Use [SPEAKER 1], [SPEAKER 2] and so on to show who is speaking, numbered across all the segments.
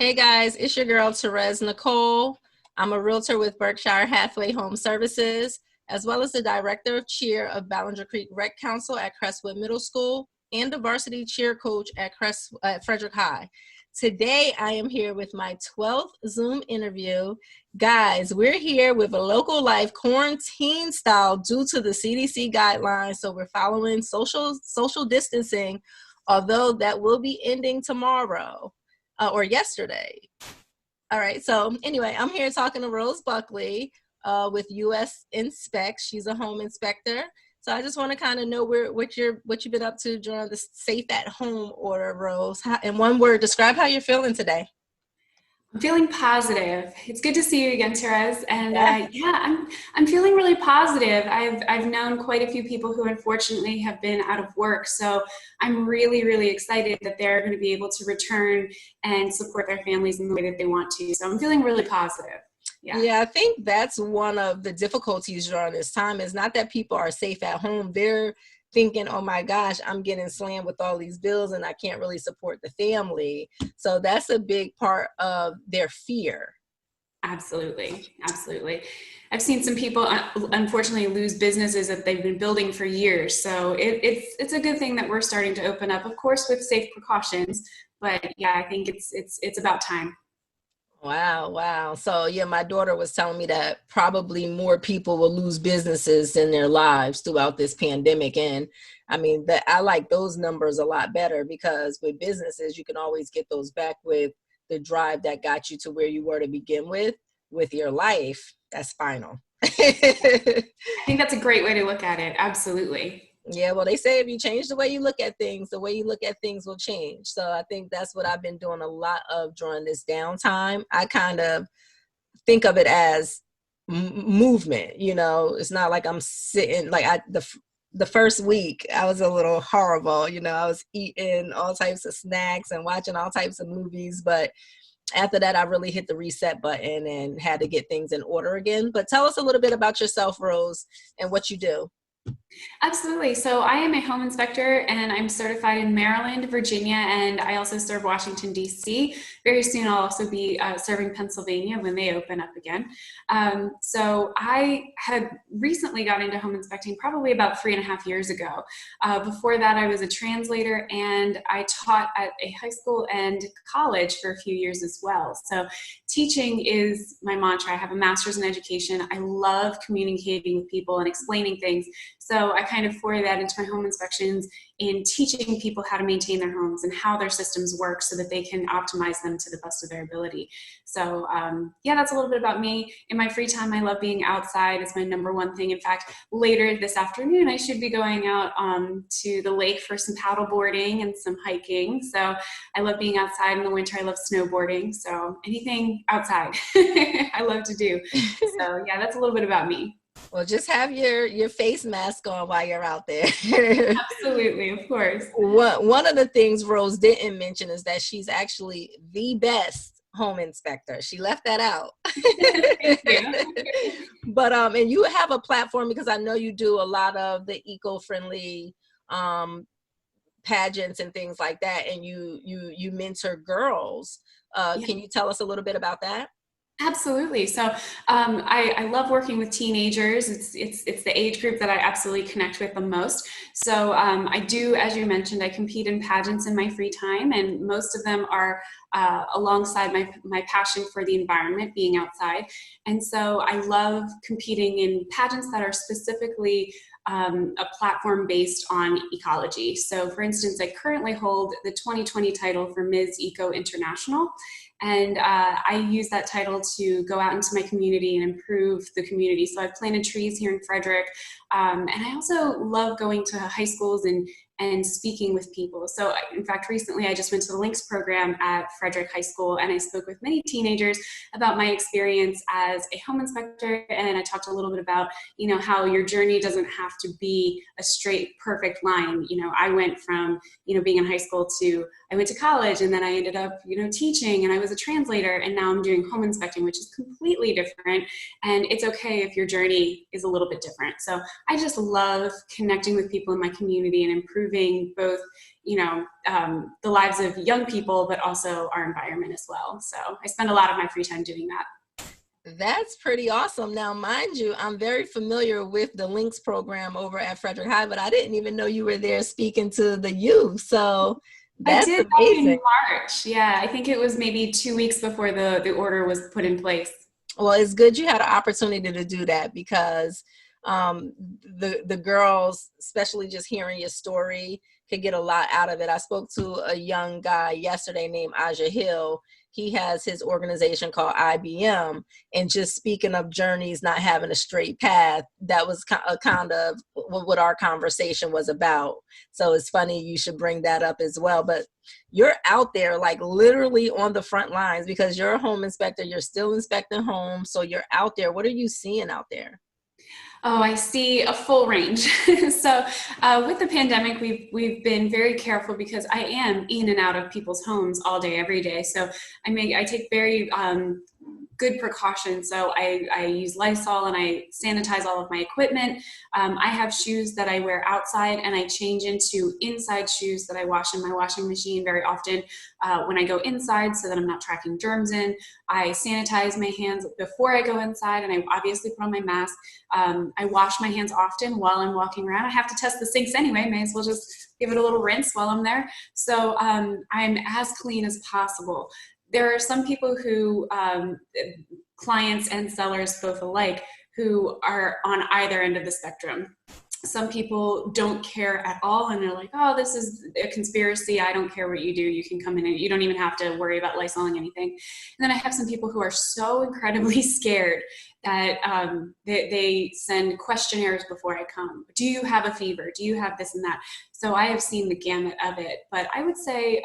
[SPEAKER 1] Hey guys, it's your girl Terez Nicole. I'm a realtor with Berkshire Hathaway Home Services, as well as the director of cheer of Ballinger Creek Rec Council at Crestwood Middle School and the varsity cheer coach at Frederick High. Today, I am here with my 12th Zoom interview. Guys, we're here with a local life quarantine style due to the CDC guidelines. So we're following social distancing, although that will be ending tomorrow. Or yesterday. All right. So anyway, I'm here talking to Rose Buckley with US Inspect. She's a home inspector. So I just want to kind of know what you've been up to during the safe at home order, Rose. In one word, describe how you're feeling today.
[SPEAKER 2] I'm feeling positive. It's good to see you again, Terez. And
[SPEAKER 1] Yeah.
[SPEAKER 2] I'm feeling really positive. I've known quite a few people who unfortunately have been out of work. So I'm really excited that they're going to be able to return and support their families in the way that they want to. So I'm feeling really positive.
[SPEAKER 1] Yeah, I think that's one of the difficulties during this time is not that people are safe at home. They're thinking, oh my gosh, I'm getting slammed with all these bills and I can't really support the family. So that's a big part of their fear.
[SPEAKER 2] Absolutely. I've seen some people unfortunately lose businesses that they've been building for years. So it's a good thing that we're starting to open up, of course, with safe precautions. But yeah, I think it's about time.
[SPEAKER 1] Wow. So yeah, my daughter was telling me that probably more people will lose businesses in their lives throughout this pandemic. And I mean, I like those numbers a lot better because with businesses, you can always get those back with the drive that got you to where you were to begin with your life. That's final.
[SPEAKER 2] I think that's a great way to look at it. Absolutely.
[SPEAKER 1] Yeah, well, they say if you change the way you look at things, the way you look at things will change. So I think that's what I've been doing a lot of during this downtime. I kind of think of it as movement. It's not like I'm sitting like the first week I was a little horrible. I was eating all types of snacks and watching all types of movies, but after that I really hit the reset button and had to get things in order again. But tell us a little bit about yourself, Rose, and what you do.
[SPEAKER 2] Absolutely. So I am a home inspector and I'm certified in Maryland, Virginia, and I also serve Washington, D.C. Very soon I'll also be serving Pennsylvania when they open up again. So I had recently got into home inspecting probably about 3.5 years ago. Before that, I was a translator and I taught at a high school and college for a few years as well. So teaching is my mantra. I have a master's in education. I love communicating with people and explaining things. So I kind of foray that into my home inspections in teaching people how to maintain their homes and how their systems work so that they can optimize them to the best of their ability. So yeah, that's a little bit about me. In my free time, I love being outside. It's my number one thing. In fact, later this afternoon, I should be going out to the lake for some paddle boarding and some hiking. So I love being outside in the winter. I love snowboarding. So anything outside, I love to do. So yeah, that's a little bit about me.
[SPEAKER 1] Well, just have your face mask on while you're out there.
[SPEAKER 2] Absolutely, of course.
[SPEAKER 1] One of the things Rose didn't mention is that she's actually the best home inspector. She left that out.
[SPEAKER 2] Thank you.
[SPEAKER 1] But and you have a platform because I know you do a lot of the eco-friendly pageants and things like that, and you mentor girls.
[SPEAKER 2] Yeah.
[SPEAKER 1] Can you tell us a little bit about that?
[SPEAKER 2] Absolutely. So I love working with teenagers. It's the age group that I absolutely connect with the most. So I do, as you mentioned, I compete in pageants in my free time, and most of them are alongside my passion for the environment, being outside. And so I love competing in pageants that are specifically a platform based on ecology. So for instance, I currently hold the 2020 title for Ms. Eco International. And I use that title to go out into my community and improve the community. So I've planted trees here in Frederick. And I also love going to high schools and speaking with people. So in fact, recently I just went to the Links program at Frederick High School and I spoke with many teenagers about my experience as a home inspector. And I talked a little bit about, how your journey doesn't have to be a straight, perfect line. I went from, being in high school I went to college and then I ended up, teaching and I was a translator and now I'm doing home inspecting, which is completely different. And it's okay if your journey is a little bit different. So I just love connecting with people in my community and improving improving both, the lives of young people, but also our environment as well. So I spend a lot of my free time doing that.
[SPEAKER 1] That's pretty awesome. Now, mind you, I'm very familiar with the Links program over at Frederick High, but I didn't even know you were there speaking to the youth. So
[SPEAKER 2] I
[SPEAKER 1] that's
[SPEAKER 2] did back in
[SPEAKER 1] amazing.
[SPEAKER 2] March. Yeah, I think it was maybe 2 weeks before the order was put in place.
[SPEAKER 1] Well, it's good you had an opportunity to do that because the girls, especially just hearing your story, could get a lot out of it. I spoke to a young guy yesterday named Aja Hill. He has his organization called IBM, and just speaking of journeys not having a straight path, that was kind of what our conversation was about. So it's funny you should bring that up as well. But you're out there like literally on the front lines because you're a home inspector. You're still inspecting homes. So you're out there. What are you seeing out there?
[SPEAKER 2] Oh, I see a full range. So with the pandemic, we've been very careful because I am in and out of people's homes all day, every day. So I take very good precautions. So I use Lysol and I sanitize all of my equipment. I have shoes that I wear outside and I change into inside shoes that I wash in my washing machine very often when I go inside so that I'm not tracking germs in. I sanitize my hands before I go inside and I obviously put on my mask. I wash my hands often while I'm walking around. I have to test the sinks anyway, may as well just give it a little rinse while I'm there. So I'm as clean as possible. There are some people who, clients and sellers both alike, who are on either end of the spectrum. Some people don't care at all and they're like, oh, this is a conspiracy. I don't care what you do. You can come in and you don't even have to worry about Lysoling anything. And then I have some people who are so incredibly scared that they send questionnaires before I come. Do you have a fever? Do you have this and that? So I have seen the gamut of it. But I would say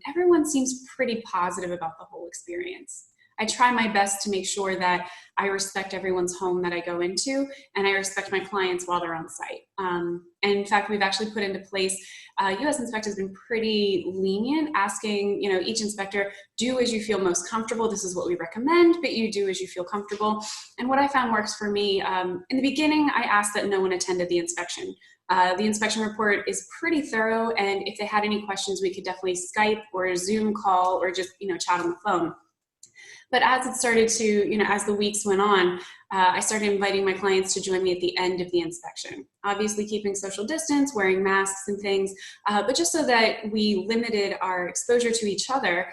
[SPEAKER 2] everyone seems pretty positive about the whole experience. I try my best to make sure that I respect everyone's home that I go into, and I respect my clients while they're on site. And in fact, we've actually put into place, U.S. Inspect has been pretty lenient, asking each inspector, do as you feel most comfortable. This is what we recommend, but you do as you feel comfortable. And what I found works for me, in the beginning, I asked that no one attended the inspection. The inspection report is pretty thorough, and if they had any questions, we could definitely Skype or Zoom call or just chat on the phone. But as it started to, as the weeks went on, I started inviting my clients to join me at the end of the inspection. Obviously keeping social distance, wearing masks and things, but just so that we limited our exposure to each other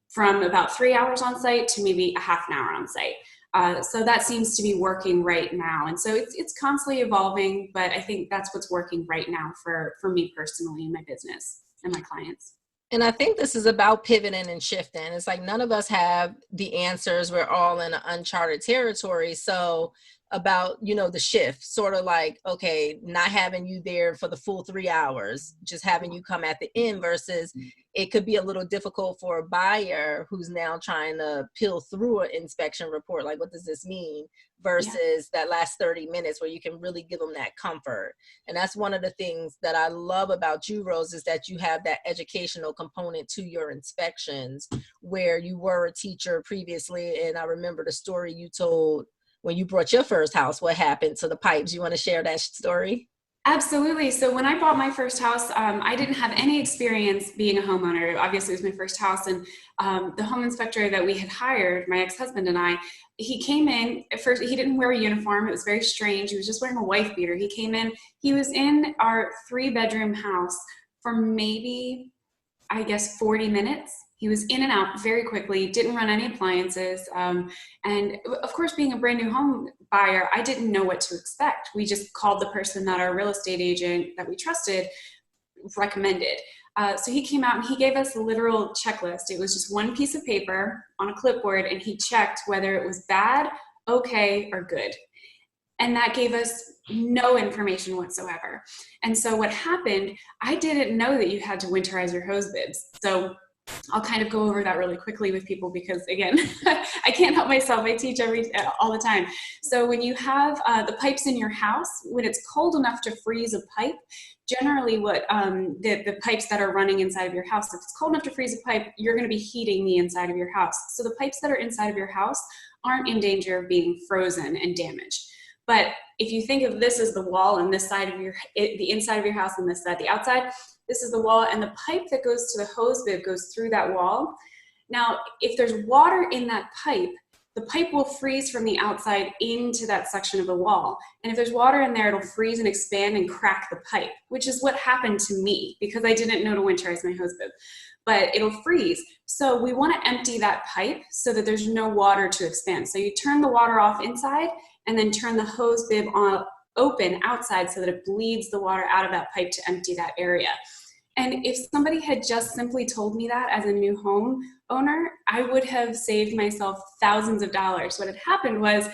[SPEAKER 2] from about 3 hours on site to maybe a half an hour on site. So that seems to be working right now. And so it's constantly evolving, but I think that's what's working right now for me personally in my business and my clients.
[SPEAKER 1] And I think this is about pivoting and shifting. It's like none of us have the answers. We're all in an uncharted territory. So about, the shift, sort of like, okay, not having you there for the full 3 hours, just having you come at the end versus it could be a little difficult for a buyer who's now trying to peel through an inspection report. Like, what does this mean? Versus that last 30 minutes where you can really give them that comfort. And that's one of the things that I love about you, Rose, is that you have that educational component to your inspections where you were a teacher previously. And I remember the story you told when you brought your first house, what happened to the pipes. You want to share that story?
[SPEAKER 2] Absolutely. So when I bought my first house, I didn't have any experience being a homeowner. Obviously, it was my first house. And the home inspector that we had hired, my ex-husband and I, he came in. At first, he didn't wear a uniform. It was very strange. He was just wearing a wife beater. He came in. He was in our 3-bedroom house for maybe, I guess, 40 minutes. He was in and out very quickly, didn't run any appliances. And of course, being a brand new home buyer, I didn't know what to expect. We just called the person that our real estate agent that we trusted recommended. So he came out and he gave us a literal checklist. It was just one piece of paper on a clipboard, and he checked whether it was bad, okay, or good. And that gave us no information whatsoever. And so what happened, I didn't know that you had to winterize your hose bibs. So I'll kind of go over that really quickly with people because, again, I can't help myself. I teach all the time. So when you have the pipes in your house, when it's cold enough to freeze a pipe, generally what the pipes that are running inside of your house, if it's cold enough to freeze a pipe, you're going to be heating the inside of your house. So the pipes that are inside of your house aren't in danger of being frozen and damaged. But if you think of this as the wall and this side of the inside of your house and this side, the outside, this is the wall, and the pipe that goes to the hose bib goes through that wall. Now, if there's water in that pipe, the pipe will freeze from the outside into that section of the wall. And if there's water in there, it'll freeze and expand and crack the pipe, which is what happened to me because I didn't know to winterize my hose bib. But it'll freeze. So we want to empty that pipe so that there's no water to expand. So you turn the water off inside and then turn the hose bib on open outside so that it bleeds the water out of that pipe to empty that area. And if somebody had just simply told me that as a new home owner, I would have saved myself thousands of dollars. What had happened was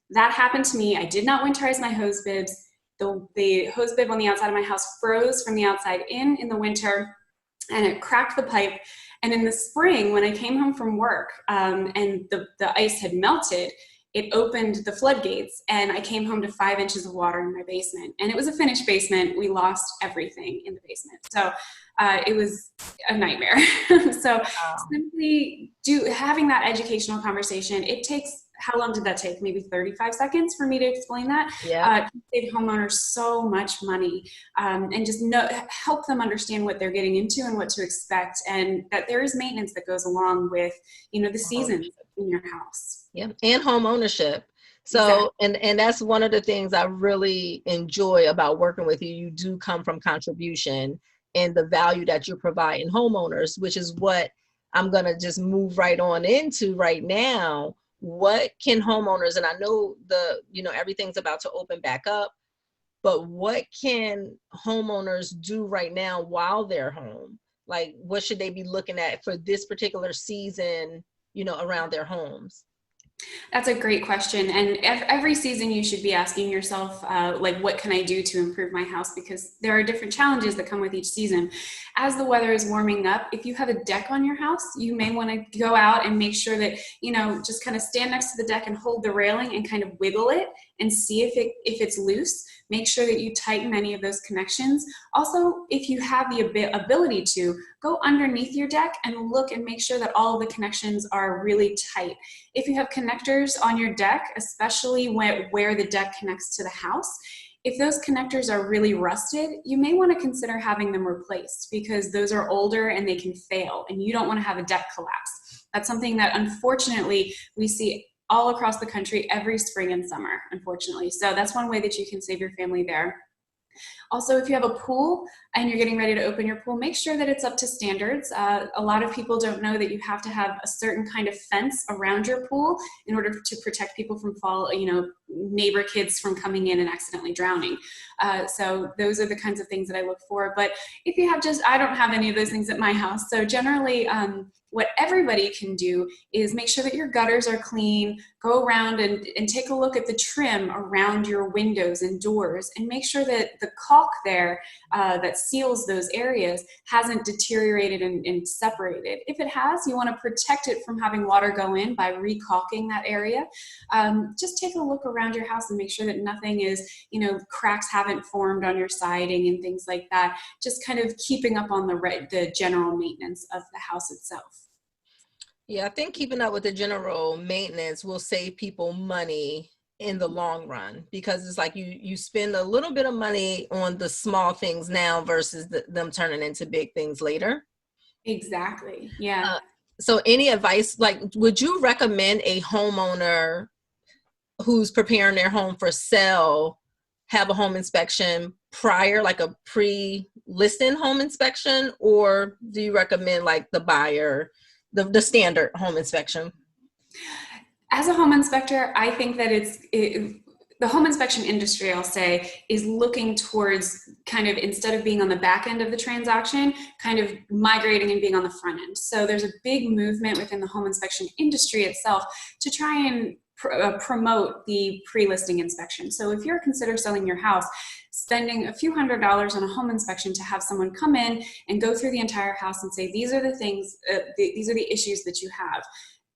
[SPEAKER 2] that happened to me. I did not winterize my hose bibs. The hose bib on the outside of my house froze from the outside in the winter, and it cracked the pipe. And in the spring, when I came home from work and the ice had melted, it opened the floodgates and I came home to 5 inches of water in my basement. And it was a finished basement. We lost everything in the basement. So it was a nightmare. So simply having that educational conversation, it takes, how long did that take? Maybe 35 seconds for me to explain that.
[SPEAKER 1] Yeah.
[SPEAKER 2] Can save homeowners so much money, and just help them understand what they're getting into and what to expect, and that there is maintenance that goes along with, the seasons in your house.
[SPEAKER 1] Yeah, and home ownership. So,
[SPEAKER 2] exactly.
[SPEAKER 1] and that's one of the things I really enjoy about working with you. You do come from contribution and the value that you provide in homeowners, which is what I'm going to just move right on into right now. What can homeowners, and I know everything's about to open back up, but what can homeowners do right now while they're home? Like, what should they be looking at for this particular season, around their homes?
[SPEAKER 2] That's a great question. And every season you should be asking yourself, what can I do to improve my house? Because there are different challenges that come with each season. As the weather is warming up, if you have a deck on your house, you may want to go out and make sure that, just kind of stand next to the deck and hold the railing and kind of wiggle it and see if it's loose. Make sure that you tighten any of those connections. Also, if you have the ability to, go underneath your deck and look and make sure that all of the connections are really tight. If you have connectors on your deck, especially where the deck connects to the house, if those connectors are really rusted, you may want to consider having them replaced because those are older and they can fail, and you don't want to have a deck collapse. That's something that unfortunately we see all across the country every spring and summer, unfortunately. So that's one way that you can save your family there. Also, if you have a pool and you're getting ready to open your pool, make sure that it's up to standards. A lot of people don't know that you have to have a certain kind of fence around your pool in order to protect people from neighbor kids from coming in and accidentally drowning. So those are the kinds of things that I look for. But if you have I don't have any of those things at my house. So generally, what everybody can do is make sure that your gutters are clean, go around and take a look at the trim around your windows and doors, and make sure that the caulk there that seals those areas hasn't deteriorated and separated. If it has, you want to protect it from having water go in by recaulking that area. Just take a look around your house and make sure that nothing is, cracks haven't formed on your siding and things like that. Just kind of keeping up on the general maintenance of the house itself.
[SPEAKER 1] Yeah, I think keeping up with the general maintenance will save people money in the long run, because it's like you spend a little bit of money on the small things now versus them turning into big things later.
[SPEAKER 2] Exactly. Yeah.
[SPEAKER 1] So any advice, would you recommend a homeowner who's preparing their home for sale have a home inspection prior, like a pre-listing home inspection, or do you recommend the buyer the standard home inspection?
[SPEAKER 2] As a home inspector, I think that the home inspection industry, I'll say, is looking towards kind of, instead of being on the back end of the transaction, kind of migrating and being on the front end. So there's a big movement within the home inspection industry itself to try and promote the pre-listing inspection. So if you're considering selling your house, spending a few $100s on a home inspection to have someone come in and go through the entire house and say, these are the things, these are the issues that you have.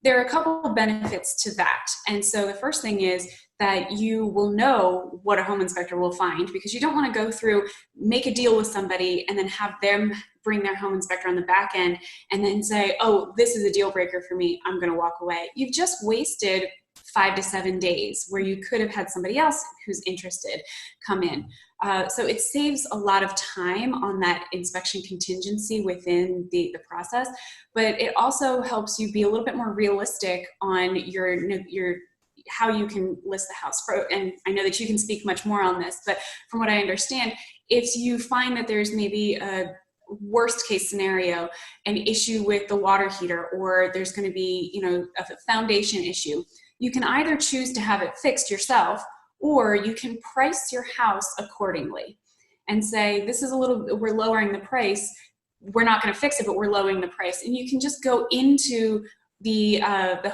[SPEAKER 2] There are a couple of benefits to that. And so the first thing is that you will know what a home inspector will find, because you don't want to go through, make a deal with somebody and then have them bring their home inspector on the back end and then say, oh, this is a deal breaker for me, I'm going to walk away. You've just wasted 5 to 7 days, where you could have had somebody else who's interested come in. So it saves a lot of time on that inspection contingency within the process, but it also helps you be a little bit more realistic on your how you can list the house. And I know that you can speak much more on this, but from what I understand, if you find that there's maybe a worst case scenario, an issue with the water heater, or there's going to be, a foundation issue, you can either choose to have it fixed yourself, or you can price your house accordingly and say, this is we're lowering the price. We're not going to fix it, but we're lowering the price. And you can just go into the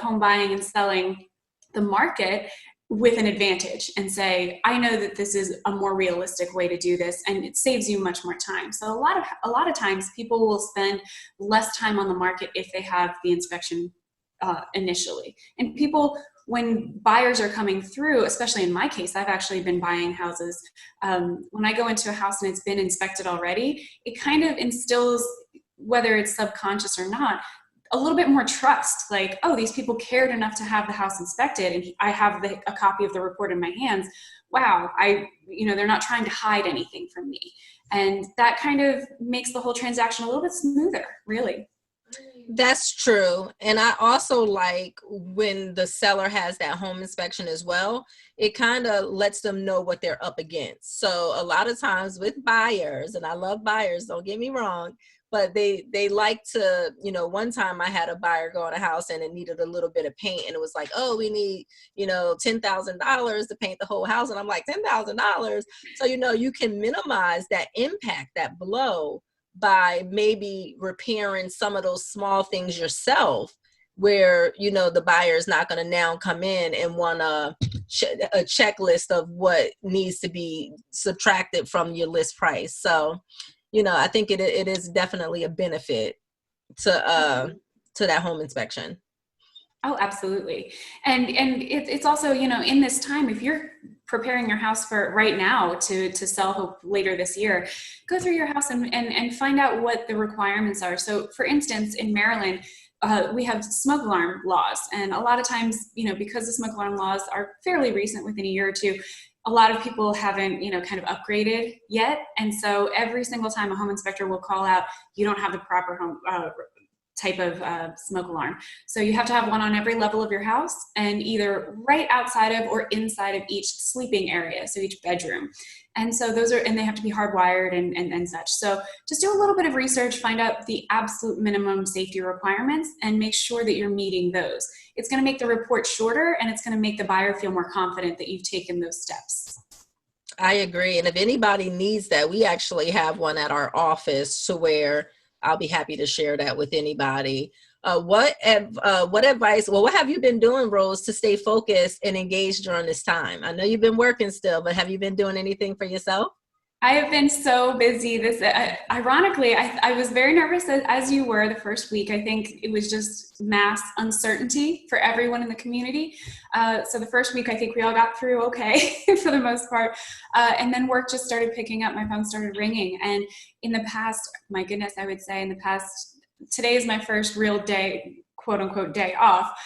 [SPEAKER 2] home buying and selling, the market, with an advantage and say, I know that this is a more realistic way to do this, and it saves you much more time. So a lot of times people will spend less time on the market if they have the inspection initially. And people, when buyers are coming through, especially in my case, I've actually been buying houses. When I go into a house and it's been inspected already, it kind of instills, whether it's subconscious or not, a little bit more trust. Like, oh, these people cared enough to have the house inspected, and I have a copy of the report in my hands. Wow, they're not trying to hide anything from me. And that kind of makes the whole transaction a little bit smoother, really.
[SPEAKER 1] That's true. And I also like when the seller has that home inspection as well, it kind of lets them know what they're up against. So a lot of times with buyers, and I love buyers, don't get me wrong, but they like to, one time I had a buyer go in a house and it needed a little bit of paint, and it was like, oh, we need, $10,000 to paint the whole house. And I'm like, $10,000. So, you can minimize that impact, that blow, by maybe repairing some of those small things yourself, where, the buyer is not going to now come in and want a checklist of what needs to be subtracted from your list price. So, I think it is definitely a benefit to that home inspection.
[SPEAKER 2] Oh, absolutely. And it's also, in this time, if you're preparing your house for right now to sell later this year, go through your house and find out what the requirements are. So for instance, in Maryland, we have smoke alarm laws. And a lot of times, because the smoke alarm laws are fairly recent, within a year or two, a lot of people haven't, kind of upgraded yet. And so every single time a home inspector will call out, you don't have the proper home type of smoke alarm. So you have to have one on every level of your house, and either right outside of or inside of each sleeping area, so each bedroom. And so and they have to be hardwired and such. So just do a little bit of research, find out the absolute minimum safety requirements, and make sure that you're meeting those. It's going to make the report shorter, and it's going to make the buyer feel more confident that you've taken those steps.
[SPEAKER 1] I agree. And if anybody needs that, we actually have one at our office, to where I'll be happy to share that with anybody. What advice, what have you been doing, Rose, to stay focused and engaged during this time? I know you've been working still, but have you been doing anything for yourself?
[SPEAKER 2] I have been so busy. Ironically, I was very nervous, as you were, the first week. I think it was just mass uncertainty for everyone in the community. So the first week, I think we all got through okay for the most part. And then work just started picking up. My phone started ringing. And in the past, my goodness, I would say today is my first real day, quote unquote, day off,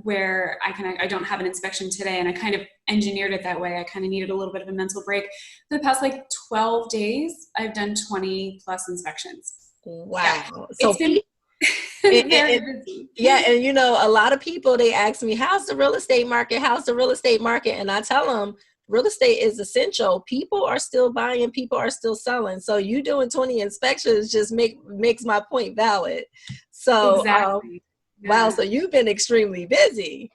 [SPEAKER 2] where I don't have an inspection today, and I kind of engineered it that way. I kind of needed a little bit of a mental break. For the past 12 days, I've done 20 plus inspections.
[SPEAKER 1] Wow.
[SPEAKER 2] Yeah.
[SPEAKER 1] So
[SPEAKER 2] it's been very busy.
[SPEAKER 1] Yeah. And a lot of people, they ask me, how's the real estate market? How's the real estate market? And I tell them, real estate is essential. People are still buying, people are still selling. So you doing 20 inspections just makes my point valid. So,
[SPEAKER 2] exactly.
[SPEAKER 1] Wow. So you've been extremely busy.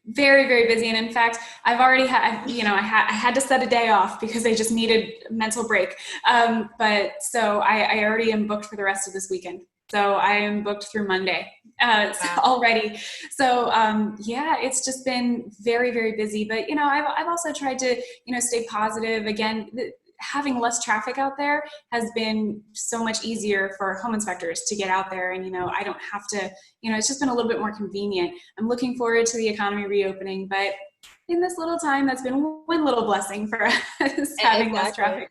[SPEAKER 2] Very, very busy. And in fact, I've already had, I had to set a day off because I just needed a mental break. But so I already am booked for the rest of this weekend. So I am booked through Monday already. So yeah, it's just been very, very busy. But, I've also tried to, stay positive. Again, having less traffic out there has been so much easier for home inspectors to get out there. And, I don't have to, it's just been a little bit more convenient. I'm looking forward to the economy reopening, but in this little time, that's been one little blessing for us, having less traffic.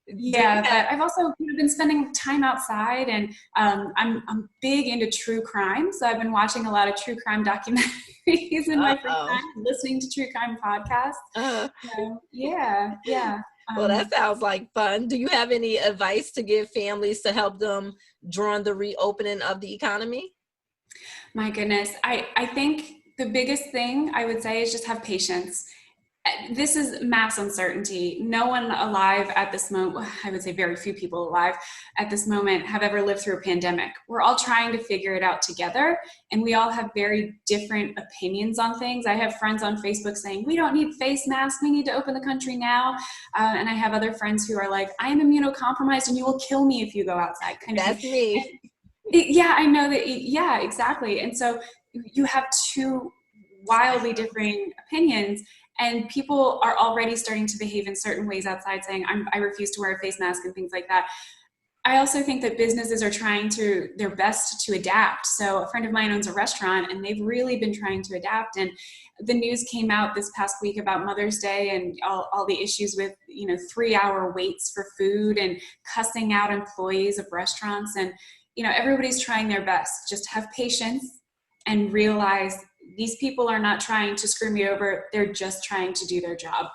[SPEAKER 1] Do you
[SPEAKER 2] Yeah,
[SPEAKER 1] have,
[SPEAKER 2] but I've also been spending time outside, and I'm big into true crime. So I've been watching a lot of true crime documentaries in my free
[SPEAKER 1] uh-oh.
[SPEAKER 2] time, and listening to true crime podcasts.
[SPEAKER 1] Uh,
[SPEAKER 2] So yeah, yeah.
[SPEAKER 1] well, that
[SPEAKER 2] Um,
[SPEAKER 1] sounds like fun. Do you have any advice to give families to help them during the reopening of the economy?
[SPEAKER 2] my goodness, I think the biggest thing I would say is just have patience. This is mass uncertainty. No one alive at this moment, I would say very few people alive at this moment have ever lived through a pandemic. We're all trying to figure it out together, and we all have very different opinions on things. I have friends on Facebook saying, we don't need face masks, we need to open the country now. And I have other friends who are like, I am immunocompromised and you will kill me if you go outside, kind of thing.
[SPEAKER 1] That's me.
[SPEAKER 2] Yeah, I know that. Yeah, exactly. And so you have two wildly differing opinions, and people are already starting to behave in certain ways outside, saying, I refuse to wear a face mask and things like that. I also think that businesses are trying to their best to adapt. So a friend of mine owns a restaurant, and they've really been trying to adapt. And the news came out this past week about Mother's Day and all the issues with 3-hour waits for food and cussing out employees of restaurants. And everybody's trying their best. Just have patience and realize these people are not trying to screw me over. They're just trying to do their job,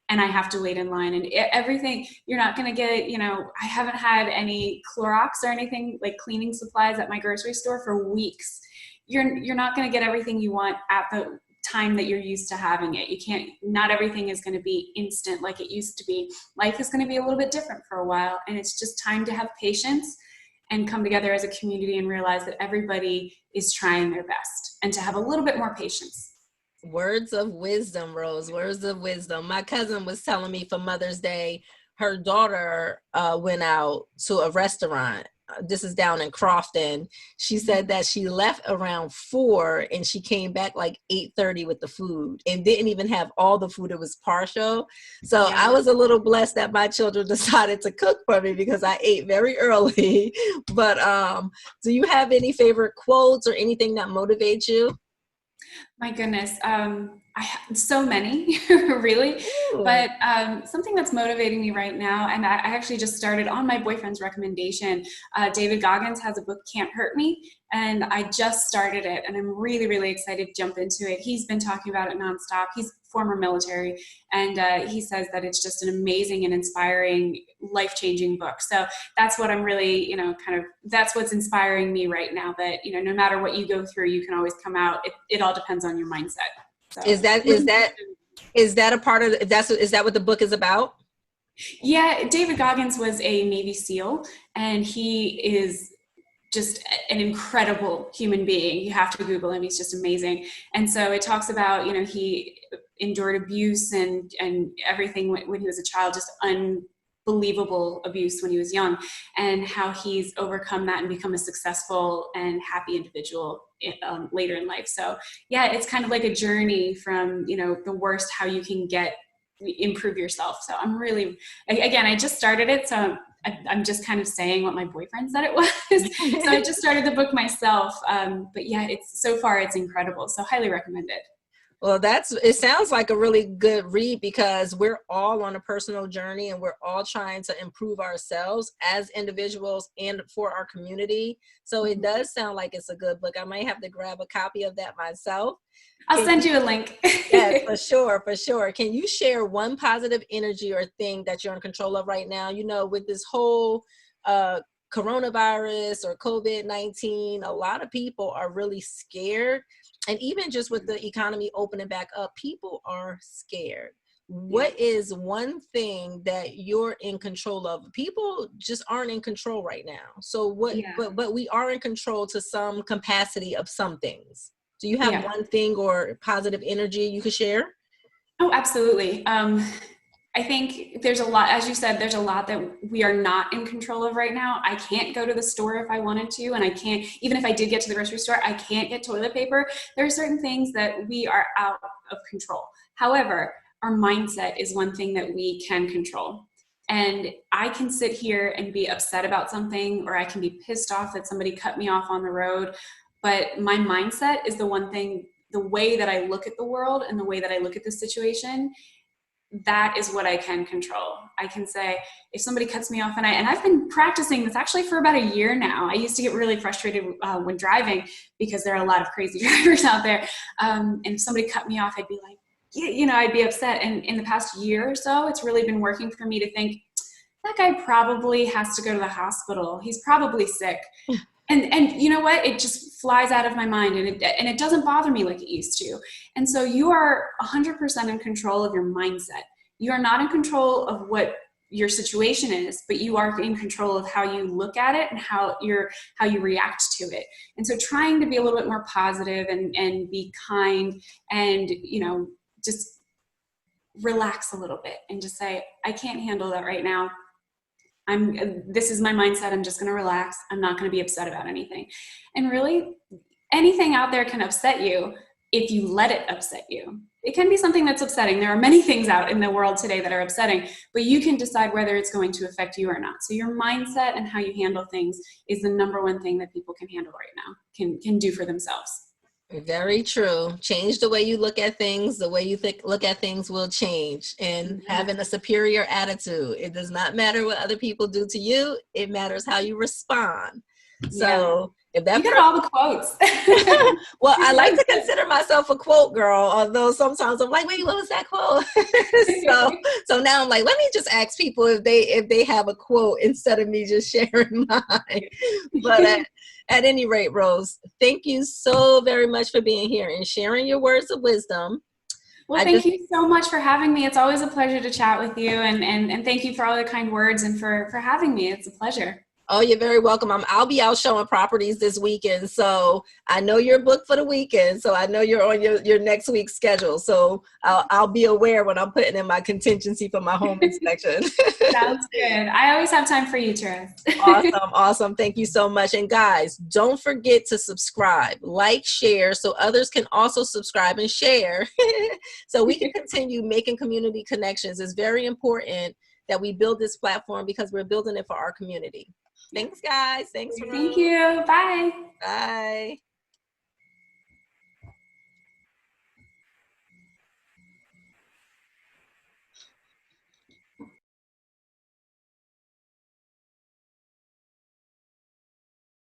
[SPEAKER 2] and I have to wait in line, and everything. You're not going to get, I haven't had any Clorox or anything like cleaning supplies at my grocery store for weeks. You're not going to get everything you want at the time that you're used to having it. You can't, not everything is going to be instant like it used to be. Life is going to be a little bit different for a while, and it's just time to have patience and come together as a community and realize that everybody is trying their best, and to have a little bit more patience.
[SPEAKER 1] Words of wisdom, Rose. Words of wisdom. My cousin was telling me for Mother's Day, her daughter went out to a restaurant. This is down in Crofton. She said that she left around 4 and she came back like 8:30 with the food and didn't even have all the food. It was partial. So
[SPEAKER 2] Yeah.
[SPEAKER 1] I was a little blessed that my children decided to cook for me because I ate very early. But do you have any favorite quotes or anything that motivates you?
[SPEAKER 2] My goodness, I have so many, really.
[SPEAKER 1] Ooh.
[SPEAKER 2] But something that's motivating me right now, and I actually just started on my boyfriend's recommendation. David Goggins has a book, Can't Hurt Me, and I just started it, and I'm really, really excited to jump into it. He's been talking about it nonstop. He's former military, and he says that it's just an amazing and inspiring, life-changing book. So that's what I'm really, that's what's inspiring me right now, that, no matter what you go through, you can always come out. It all depends on your mindset. So
[SPEAKER 1] Is that a part of is that what the book is about?
[SPEAKER 2] yeah, David Goggins was a Navy SEAL, and he is just an incredible human being. You have to Google him. He's just amazing. And so it talks about, he endured abuse and everything when he was a child, just unbelievable abuse when he was young, and how he's overcome that and become a successful and happy individual later in life. So yeah, it's kind of like a journey from, the worst, how you can improve yourself. So I'm really, again, I just started it. So I'm just kind of saying what my boyfriend said it was. So I just started the book myself. But yeah, so far it's incredible. So highly recommend it.
[SPEAKER 1] Well, it sounds like a really good read because we're all on a personal journey and we're all trying to improve ourselves as individuals and for our community. So it does sound like it's a good book. I might have to grab a copy of that myself.
[SPEAKER 2] I'll send you a link.
[SPEAKER 1] Yes, for sure, for sure. Can you share one positive energy or thing that you're in control of right now? With this whole coronavirus or COVID-19, a lot of people are really scared. And even just with the economy opening back up, people are scared. What is one thing that you're in control of? People just aren't in control right now. So but we are in control to some capacity of some things. Do you have one thing or positive energy you could share?
[SPEAKER 2] Oh, absolutely. I think there's a lot, as you said, there's a lot that we are not in control of right now. I can't go to the store if I wanted to, and I can't, even if I did get to the grocery store, I can't get toilet paper. There are certain things that we are out of control. However, our mindset is one thing that we can control. And I can sit here and be upset about something, or I can be pissed off that somebody cut me off on the road. But my mindset is the one thing, the way that I look at the world and the way that I look at the situation that is what I can control. I can say, if somebody cuts me off, and I've been practicing this actually for about a year now. I used to get really frustrated when driving because there are a lot of crazy drivers out there. And if somebody cut me off, I'd be like, I'd be upset. And in the past year or so, it's really been working for me to think, that guy probably has to go to the hospital. He's probably sick. And you know what? It just flies out of my mind, and it doesn't bother me like it used to. And so you are 100% in control of your mindset. You are not in control of what your situation is, but you are in control of how you look at it and how you react to it. And so trying to be a little bit more positive and be kind and, just relax a little bit and just say, I can't handle that right now. This is my mindset. I'm just going to relax. I'm not going to be upset about anything. And really, anything out there can upset you if you let it upset you. It can be something that's upsetting. There are many things out in the world today that are upsetting, but you can decide whether it's going to affect you or not. So your mindset and how you handle things is the number one thing that people can handle right now, can do for themselves.
[SPEAKER 1] Very true. Change the way you look at things. The way you look at things will change. And having a superior attitude. It does not matter what other people do to you. It matters how you respond. So if that
[SPEAKER 2] you got all the quotes.
[SPEAKER 1] Well, I like to consider myself a quote girl, although sometimes I'm like, wait, what was that quote? so now I'm like, let me just ask people if they have a quote instead of me just sharing mine. But at any rate, Rose, thank you so very much for being here and sharing your words of wisdom.
[SPEAKER 2] Well, thank you so much for having me. It's always a pleasure to chat with you, and thank you for all the kind words and for having me. It's a pleasure.
[SPEAKER 1] Oh, you're very welcome. I'll be out showing properties this weekend. So I know you're booked for the weekend. So I know you're on your next week's schedule. So I'll be aware when I'm putting in my contingency for my home inspection.
[SPEAKER 2] Sounds good. I always have time for you, Terez.
[SPEAKER 1] Awesome. Thank you so much. And guys, don't forget to subscribe, like, share, so others can also subscribe and share. So we can continue making community connections. It's very important that we build this platform because we're building it for our community. Thanks, guys. Thank
[SPEAKER 2] you. Bye.
[SPEAKER 1] Bye.